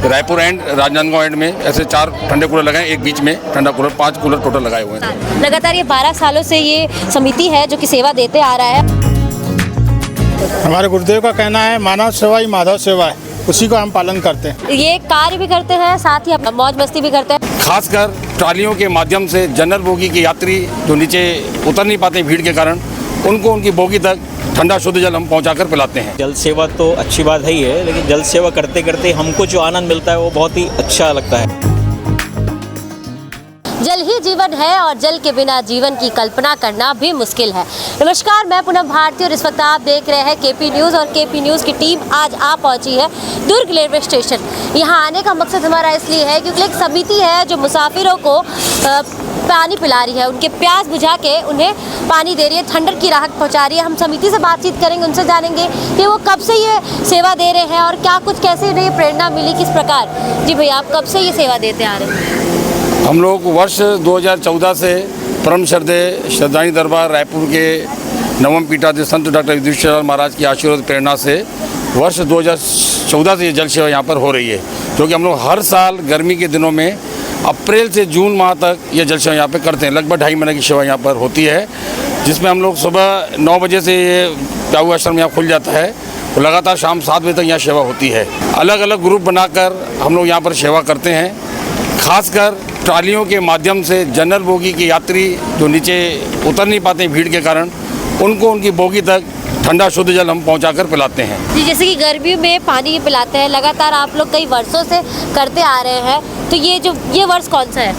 Raipur and Rajnandgaon and में ऐसे 4 ठंडे कूलर लगाए, एक बीच में ठंडा कूलर, 5 कूलर टोटल लगाए हुए हैं। लगातार ये 12 सालों से ये समिति है जो कि सेवा देते आ रहा है। हमारे गुरुदेव का कहना है मानव सेवा ही माधव सेवा है, उसी को हम पालन करते हैं। ये कार्य भी करते हैं, साथ ही मौज मस्ती भी करते हैं। खासकर ट्रालियों के माध्यम से जनरल बोगी के यात्री जो नीचे उतर नहीं पाते भीड़ के कारण, उनको उनकी बोगी तक ठंडा शुद्ध जल हम पहुंचाकर पिलाते हैं। जल सेवा तो अच्छी बात ही है, लेकिन जल सेवा करते करते हमको जो आनंद मिलता है वो बहुत ही अच्छा लगता है। जल ही जीवन है और जल के बिना जीवन की कल्पना करना भी मुश्किल है। नमस्कार, मैं पूनम भारती और इस वक्त आप देख रहे हैं केपी न्यूज़ और केपी न्यूज़ की टीम आज आ पहुंची है दुर्ग रेलवे स्टेशन। यहां आने का मकसद हमारा इसलिए है क्योंकि एक समिति है जो मुसाफिरों को पानी पिला रही है, उनके प्यास बुझा के उन्हें पानी दे रही है, ठंडक की राहत पहुंचा रही है। हम समिति से बातचीत करेंगे, उनसे जानेंगे कि वो कब से ये सेवा दे रहे हैं और क्या कुछ कैसे उन्हें प्रेरणा मिली, किस प्रकार। जी भैया, आप कब से ये सेवा देते आ रहे हैं? हम लोग वर्ष 2014 से परम श्रद्धाई दरबार रायपुर के नवम पीठाधीश संत डॉक्टर युधिष्ठिर महाराज की आशीर्वाद प्रेरणा से वर्ष 2014 से ये जल सेवा यहाँ पर हो रही है, जो कि हम लोग हर साल गर्मी के दिनों में अप्रैल से जून माह तक ये जल सेवा यहाँ पे करते हैं। लगभग 2.5 महीने की सेवा यहाँ पर होती है, जिसमें हम लोग सुबह 9 बजे से ये प्याऊ आश्रम यहाँ खुल जाता है और लगातार शाम 7 बजे तक यहाँ सेवा होती है। अलग अलग ग्रुप बनाकर हम लोग यहाँ पर सेवा करते हैं। खासकर ट्रालियों के माध्यम से जनरल बोगी के यात्री जो नीचे उतर नहीं पाते भीड़ के कारण, उनको उनकी बोगी तक ठंडा शुद्ध जल हम पहुंचाकर पिलाते हैं। जी, जैसे कि गर्मियों में पानी पिलाते हैं, लगातार आप लोग कई वर्षों से करते आ रहे हैं, तो ये वर्ष कौन सा है?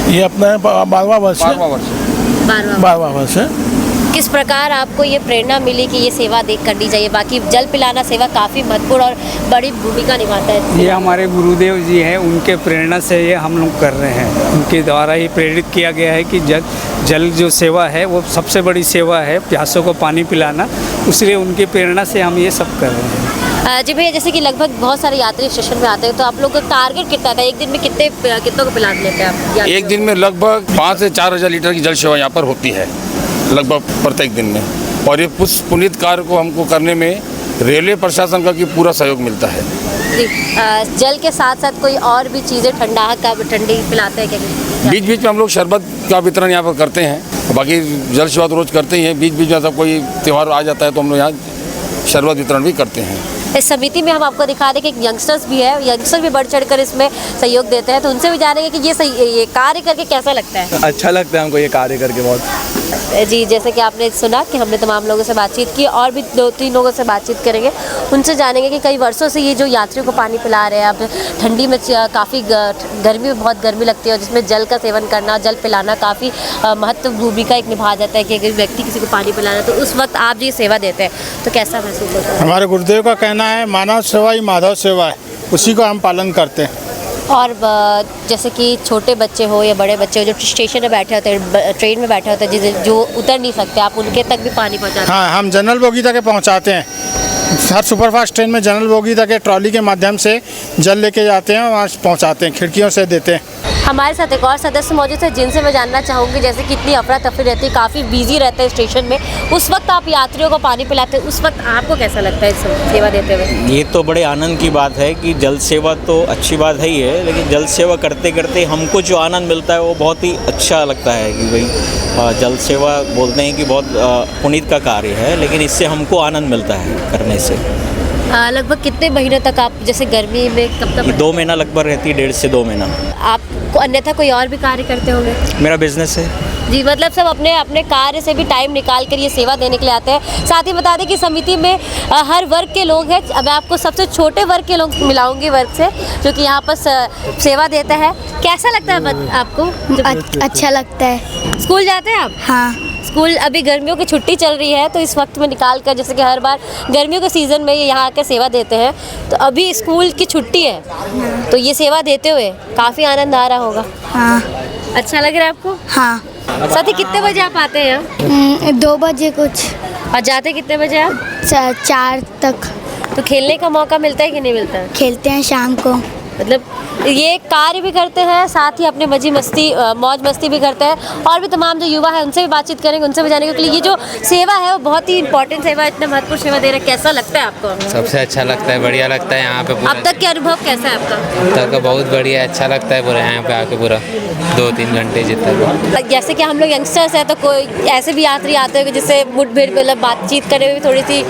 ये अपना 12वां वर्ष है। 12वां वर्ष है। किस प्रकार आपको ये प्रेरणा मिली कि ये सेवा करनी चाहिए? बाकी जल पिलाना सेवा काफ़ी महत्वपूर्ण और बड़ी भूमिका निभाता है। ये हमारे गुरुदेव जी हैं, उनके प्रेरणा से ये हम लोग कर रहे हैं। उनके द्वारा ही प्रेरित किया गया है कि जल जो सेवा है वो सबसे बड़ी सेवा है, प्यासों को पानी पिलाना। इसलिए उनकी प्रेरणा से हम ये सब कर रहे हैं। जी भैया, जैसे कि लगभग बहुत सारे यात्री स्टेशन में आते हैं, तो आप लोग का टारगेट कितना था? एक दिन में कितनों को पिला लेते हैं आप? एक दिन में लगभग 5 से 4 हज़ार लीटर की जल सेवा यहाँ पर होती है लगभग प्रत्येक दिन में। और ये पुनीत कार्य को हमको करने में रेलवे प्रशासन का भी पूरा सहयोग मिलता है। जी, जल के साथ साथ कोई और भी चीज़ें ठंडी पिलाते हैं क्या? बीच बीच में हम लोग शरबत का वितरण यहाँ पर करते हैं। बाकी जल सेवा तो रोज़ करते ही हैं, बीच बीच में सब कोई त्यौहार आ जाता है तो हम लोग यहाँ शरबत वितरण भी करते हैं। इस समिति में हम आपको दिखा दें कि यंगस्टर्स भी है, यंगस्टर भी बढ़ चढ़कर इसमें सहयोग देते हैं, तो उनसे भी जानेंगे कि ये कार्य करके कैसा लगता है। अच्छा लगता है हमको ये कार्य करके बहुत। जी, जैसे कि आपने सुना कि हमने तमाम लोगों से बातचीत की और भी 2-3 लोगों से बातचीत करेंगे, उनसे जानेंगे कि कई वर्षों से ये जो यात्रियों को पानी पिला रहे हैं। अब ठंडी में काफ़ी गर्मी में बहुत गर्मी लगती है, और जिसमें जल का सेवन करना, जल पिलाना काफ़ी महत्व भूमिका एक निभा जाता है कि अगर व्यक्ति किसी को पानी पिलाना तो उस वक्त आप ये सेवा देते हैं, तो कैसा महसूस होता है? हमारे गुरुदेव का कहना है मानव सेवा ही माधव सेवा है, उसी को हम पालन करते हैं। और जैसे कि छोटे बच्चे हो या बड़े बच्चे हो जो स्टेशन में बैठे होते हैं, ट्रेन में बैठे होते हैं, जो उतर नहीं सकते, आप उनके तक भी पानी पहुंचाते हैं? हाँ, हम जनरल बोगी तक पहुंचाते हैं। हर सुपरफास्ट ट्रेन में जनरल बोगी तक ट्रॉली के माध्यम से जल लेके जाते हैं, वहाँ पहुंचाते हैं, खिड़कियों से देते हैं। हमारे साथ एक और सदस्य मौजूद है जिनसे मैं जानना चाहूँगी, जैसे कितनी अफरा तफरी रहती है, काफ़ी बिजी रहते हैं स्टेशन में, उस वक्त आप यात्रियों को पानी पिलाते हैं, उस वक्त आपको कैसा लगता है इस सेवा देते हुए? ये तो बड़े आनंद की बात है कि जल सेवा तो अच्छी बात ही है, लेकिन जल सेवा करते करते हमको जो आनंद मिलता है वो बहुत ही अच्छा लगता है कि भाई जल सेवा बोलते हैं कि बहुत पुनीत का कार्य है, लेकिन इससे हमको आनंद मिलता है करने से। लगभग कितने महीने तक आप, जैसे गर्मी में कब तक? 2 महीना लगभग रहती है, 1.5 से 2 महीना। आपको अन्यथा कोई और भी कार्य करते होंगे? मेरा बिजनेस है। जी, मतलब सब अपने कार्य से भी टाइम निकाल कर ये सेवा देने के लिए आते हैं। साथ ही बता दें कि समिति में हर वर्ग के लोग हैं। अब मैं आपको सबसे छोटे वर्ग के लोग मिलाऊंगी वर्ग से, जो कि यहाँ पर सेवा देता है। कैसा लगता है आपको? अच्छा लगता है। स्कूल जाते हैं आप? हाँ। स्कूल अभी गर्मियों की छुट्टी चल रही है, तो इस वक्त में निकाल कर, जैसे कि हर बार गर्मियों के सीज़न में ये यहाँ आकर सेवा देते हैं, तो अभी स्कूल की छुट्टी है, तो ये सेवा देते हुए काफ़ी आनंद आ रहा होगा। हाँ। अच्छा लग रहा है आपको? हाँ। साथ ही कितने बजे आप आते हैं यहाँ? 2 बजे कुछ। और जाते कितने बजे आप? 4 तक। तो खेलने का मौका मिलता है कि नहीं मिलता है? खेलते हैं शाम को। मतलब ये कार्य भी करते हैं, साथ ही अपने मौज मस्ती भी करते हैं। और भी तमाम जो युवा है उनसे भी बातचीत करेंगे, उनसे भी जानेंगे कि ये जो सेवा है वो बहुत ही इंपॉर्टेंट सेवा है, इतना महत्वपूर्ण सेवा दे रहे हैं। कैसा लगता है आपको? सबसे अच्छा लगता है, बढ़िया लगता है यहाँ पे पूरा। अब तक के अनुभव कैसा है आपका? अब तक का बहुत बढ़िया, अच्छा लगता है पूरा यहाँ पे आके, पूरा 2-3 घंटे जितना। जैसे कि हम लोग यंगस्टर्स हैं तो कोई ऐसे भी यात्री आते होंगे जिससे मुठभेड़ मतलब बातचीत करने में थोड़ी सी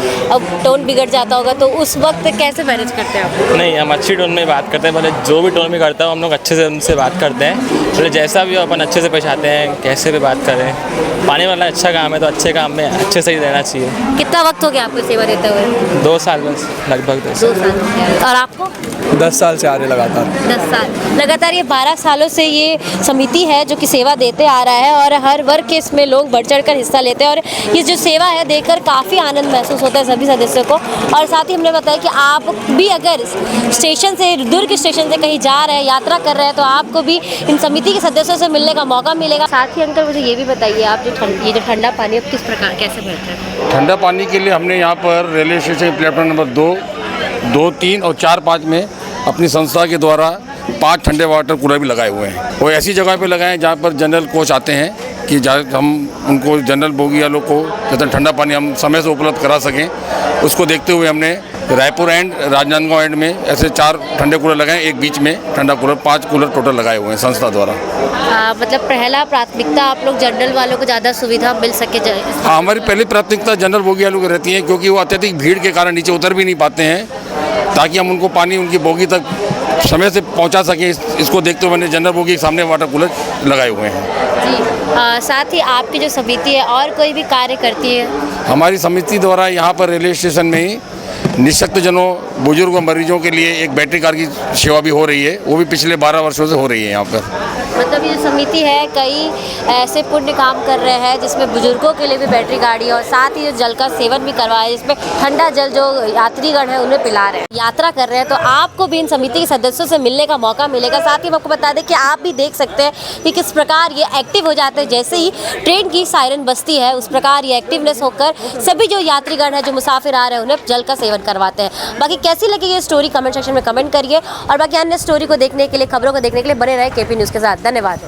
टोन बिगड़ जाता होगा, तो उस वक्त कैसे मैनेज करते हैं आप? नहीं, हम अच्छी टोन में बात करते हैं, भले जो भी टोन में करता है हम लोग अच्छे से उनसे बात करते हैं, भले जैसा भी हो अपन अच्छे से पेश आते हैं, कैसे भी बात करें। पानी वाला अच्छा काम है तो अच्छे काम में अच्छे से ही रहना चाहिए। कितना वक्त हो गया आपको सेवा देते हुए? 2 साल बस, लगभग 2 2 साल। और आपको? 10 साल से आ रहे लगातार। 10 साल लगातार। ये 12 सालों से ये समिति है जो कि सेवा देते आ रहा है और हर वर्ग के इसमें लोग बढ़ चढ़ कर हिस्सा लेते हैं और ये जो सेवा है देखकर काफ़ी आनंद महसूस होता है सभी सदस्यों को। और साथ ही हमने बताया कि आप भी अगर स्टेशन से, दुर्ग स्टेशन से कहीं जा रहे हैं, यात्रा कर रहे हैं, तो आपको भी इन समिति के सदस्यों से मिलने का मौका मिलेगा। साथ ही अंकल मुझे ये भी बताइए, आप ये जो ठंडा पानी किस प्रकार कैसे भरते हैं? ठंडा पानी के लिए हमने यहाँ पर रेलवे स्टेशन प्लेटफॉर्म नंबर 2, 3 और 4, 5 में अपनी संस्था के द्वारा 5 ठंडे वाटर कूलर भी लगाए हुए हैं। वो ऐसी जगह पे लगाए हैं जहाँ पर जनरल कोच आते हैं कि हम उनको जनरल बोगी वालों को जितना ठंडा पानी हम समय से उपलब्ध करा सकें, उसको देखते हुए हमने रायपुर एंड राजनांदगांव एंड में ऐसे 4 ठंडे कूलर लगाए, एक बीच में ठंडा कूलर, 5 कूलर टोटल लगाए हुए हैं संस्था द्वारा। मतलब पहला प्राथमिकता आप लोग जनरल वालों को ज़्यादा सुविधा मिल सके जाए? हाँ, हमारी पहली प्राथमिकता जनरल बोगी वालों की रहती है क्योंकि वो अत्यधिक भीड़ के कारण नीचे उतर भी नहीं पाते हैं, ताकि हम उनको पानी उनकी बोगी तक समय से पहुंचा सकें। इसको देखते हुए मैंने जनरल बोगी के सामने वाटर कूलर लगाए हुए हैं। जी। साथ ही आपकी जो समिति है और कोई भी कार्य करती है? हमारी समिति द्वारा यहाँ पर रेलवे स्टेशन में ही निःशक्त जनों, बुजुर्गों, मरीजों के लिए एक बैटरी कार की सेवा भी हो रही है, वो भी पिछले 12 वर्षों से हो रही है यहाँ पर। मतलब ये समिति है कई ऐसे पुण्य काम कर रहे हैं जिसमें बुजुर्गों के लिए भी बैटरी गाड़ी और साथ ही जो जल का सेवन भी करवाया, जिसमें ठंडा जल जो यात्रीगण है उन्हें पिला रहे हैं। यात्रा कर रहे हैं तो आपको भी इन समिति के सदस्यों से मिलने का मौका मिलेगा। साथ ही हम आपको बता दें कि आप भी देख सकते हैं कि किस प्रकार ये एक्टिव हो जाते हैं, जैसे ही ट्रेन की सायरन बजती है उस प्रकार ये एक्टिवनेस होकर सभी जो यात्रीगण है, जो मुसाफिर आ रहे हैं, उन्हें जल का सेवन करवाते हैं। बाकी कैसी लगी ये स्टोरी कमेंट सेक्शन में कमेंट करिए और बाकी अन्य स्टोरी को देखने के लिए, खबरों को देखने के लिए बने रहे केपी न्यूज़ के साथ। धन्यवाद।